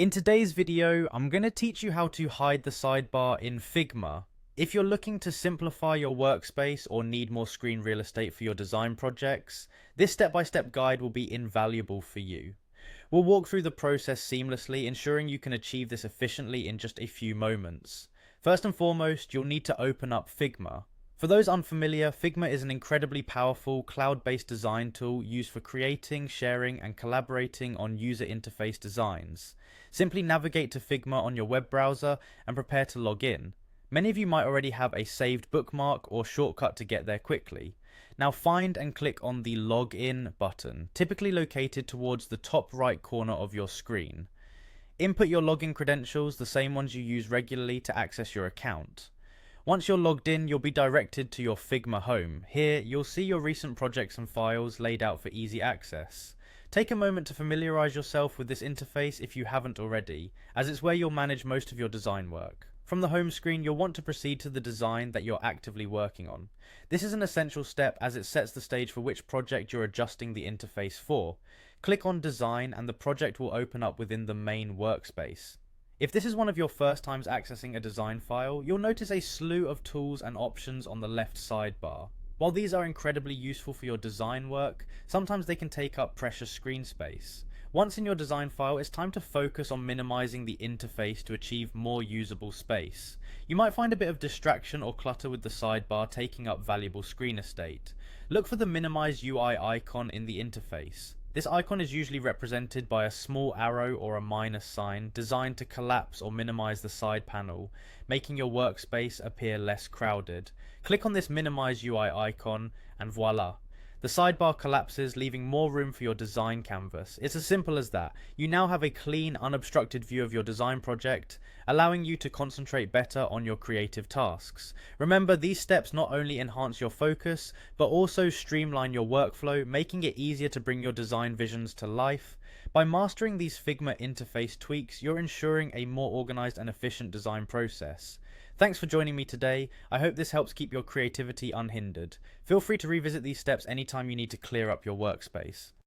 In today's video, I'm going to teach you how to hide the sidebar in Figma. If you're looking to simplify your workspace or need more screen real estate for your design projects, this step-by-step guide will be invaluable for you. We'll walk through the process seamlessly, ensuring you can achieve this efficiently in just a few moments. First and foremost, you'll need to open up Figma. For those unfamiliar, Figma is an incredibly powerful cloud-based design tool used for creating, sharing, and collaborating on user interface designs. Simply navigate to Figma on your web browser and prepare to log in. Many of you might already have a saved bookmark or shortcut to get there quickly. Now find and click on the Login button, typically located towards the top right corner of your screen. Input your login credentials, the same ones you use regularly to access your account. Once you're logged in, you'll be directed to your Figma home. Here, you'll see your recent projects and files laid out for easy access. Take a moment to familiarize yourself with this interface if you haven't already, as it's where you'll manage most of your design work. From the home screen, you'll want to proceed to the design that you're actively working on. This is an essential step as it sets the stage for which project you're adjusting the interface for. Click on Design and the project will open up within the main workspace. If this is one of your first times accessing a design file, you'll notice a slew of tools and options on the left sidebar. While these are incredibly useful for your design work, sometimes they can take up precious screen space. Once in your design file, it's time to focus on minimizing the interface to achieve more usable space. You might find a bit of distraction or clutter with the sidebar taking up valuable screen estate. Look for the Minimize UI icon in the interface. This icon is usually represented by a small arrow or a minus sign designed to collapse or minimize the side panel, making your workspace appear less crowded. Click on this Minimize UI icon and voila! The sidebar collapses, leaving more room for your design canvas. It's as simple as that. You now have a clean, unobstructed view of your design project, allowing you to concentrate better on your creative tasks. Remember, these steps not only enhance your focus, but also streamline your workflow, making it easier to bring your design visions to life. By mastering these Figma interface tweaks, you're ensuring a more organized and efficient design process. Thanks for joining me today. I hope this helps keep your creativity unhindered. Feel free to revisit these steps anytime you need to clear up your workspace.